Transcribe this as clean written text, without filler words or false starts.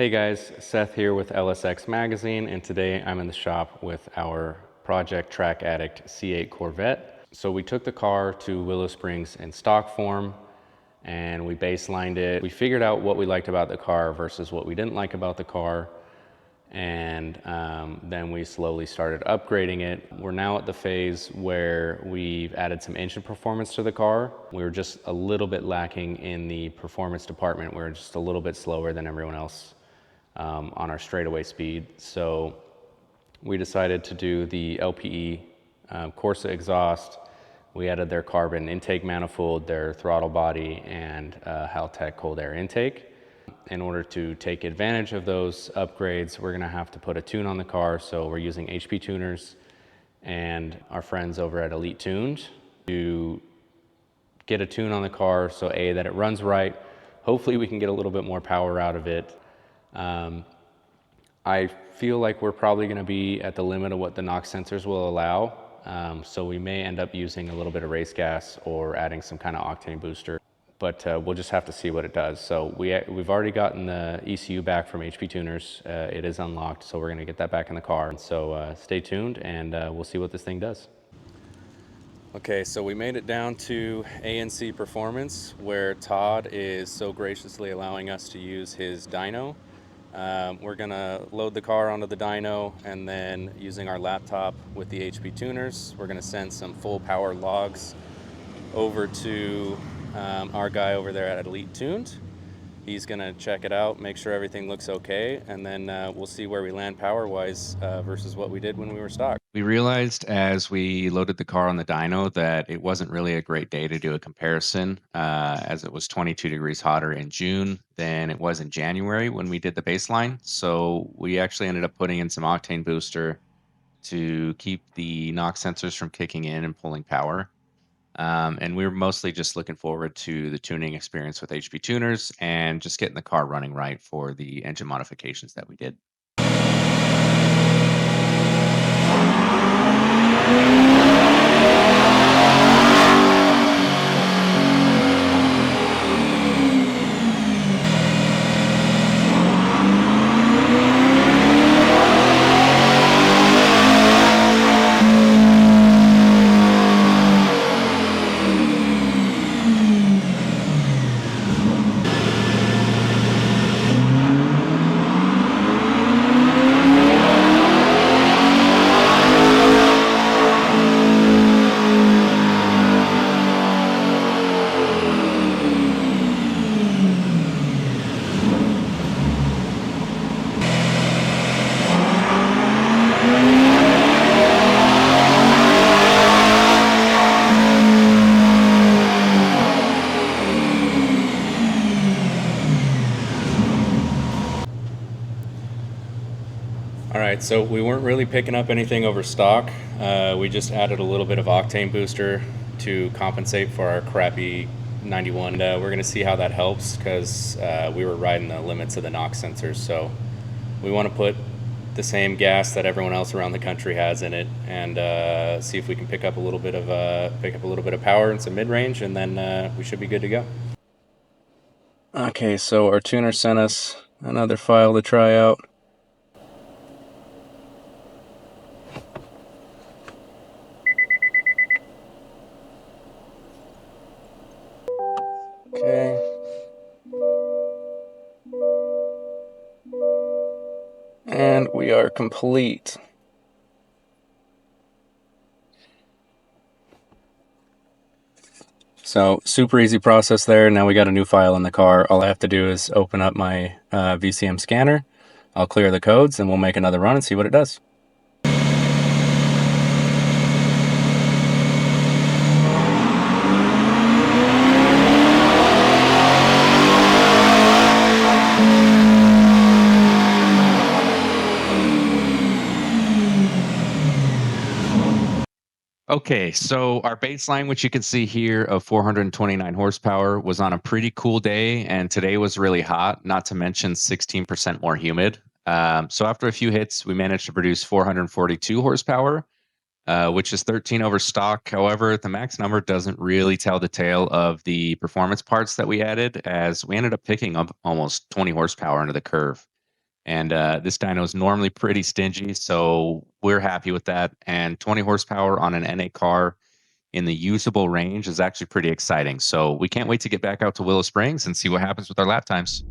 Hey guys, Seth here with LSX Magazine, and today I'm in the shop with our Project Track Addict C8 Corvette. So we took the car to Willow Springs in stock form and we baselined it. We figured out what we liked about the car versus what we didn't like about the car, and then we slowly started upgrading it. We're now at the phase where we've added some engine performance to the car. We were just a little bit lacking in the performance department. We were just a little bit slower than everyone else on our straightaway speed. So we decided to do the LPE Corsa exhaust. We added their carbon intake manifold, their throttle body, and Halltech cold air intake. In order to take advantage of those upgrades, we're gonna have to put a tune on the car. So we're using HP tuners and our friends over at Elite Tuned to get a tune on the car. So that it runs right. Hopefully we can get a little bit more power out of it. I feel like we're probably going to be at the limit of what the NOx sensors will allow. So we may end up using a little bit of race gas or adding some kind of octane booster, but we'll just have to see what it does. So we've already gotten the ECU back from HP Tuners. It is unlocked, so we're going to get that back in the car. So stay tuned and we'll see what this thing does. Okay, so we made it down to ANC Performance, where Todd is so graciously allowing us to use his dyno. We're gonna load the car onto the dyno, and then using our laptop with the HP tuners, we're gonna send some full power logs over to our guy over there at Elite Tuned. He's gonna check it out, make sure everything looks okay, and then we'll see where we land power-wise versus what we did when we were stock. We realized as we loaded the car on the dyno that it wasn't really a great day to do a comparison, as it was 22 degrees hotter in June than it was in January when we did the baseline. So we actually ended up putting in some octane booster to keep the NOx sensors from kicking in and pulling power. And we were mostly just looking forward to the tuning experience with HP tuners and just getting the car running right for the engine modifications that we did. All right, so we weren't really picking up anything over stock. We just added a little bit of octane booster to compensate for our crappy 91. We're gonna see how that helps, because we were riding the limits of the NOx sensors. So we want to put the same gas that everyone else around the country has in it, and see if we can pick up a little bit of power and some mid-range, and then we should be good to go. Okay, so our tuner sent us another file to try out. Okay. And we are complete. So super easy process there. Now we got a new file in the car. All I have to do is open up my VCM scanner. I'll clear the codes and we'll make another run and see what it does. Okay, so our baseline, which you can see here of 429 horsepower, was on a pretty cool day, and today was really hot, not to mention 16% more humid. So after a few hits, we managed to produce 442 horsepower, which is 13 over stock. However, the max number doesn't really tell the tale of the performance parts that we added, as we ended up picking up almost 20 horsepower into the curve. And this dyno is normally pretty stingy, so we're happy with that. And 20 horsepower on an NA car in the usable range is actually pretty exciting. So we can't wait to get back out to Willow Springs and see what happens with our lap times.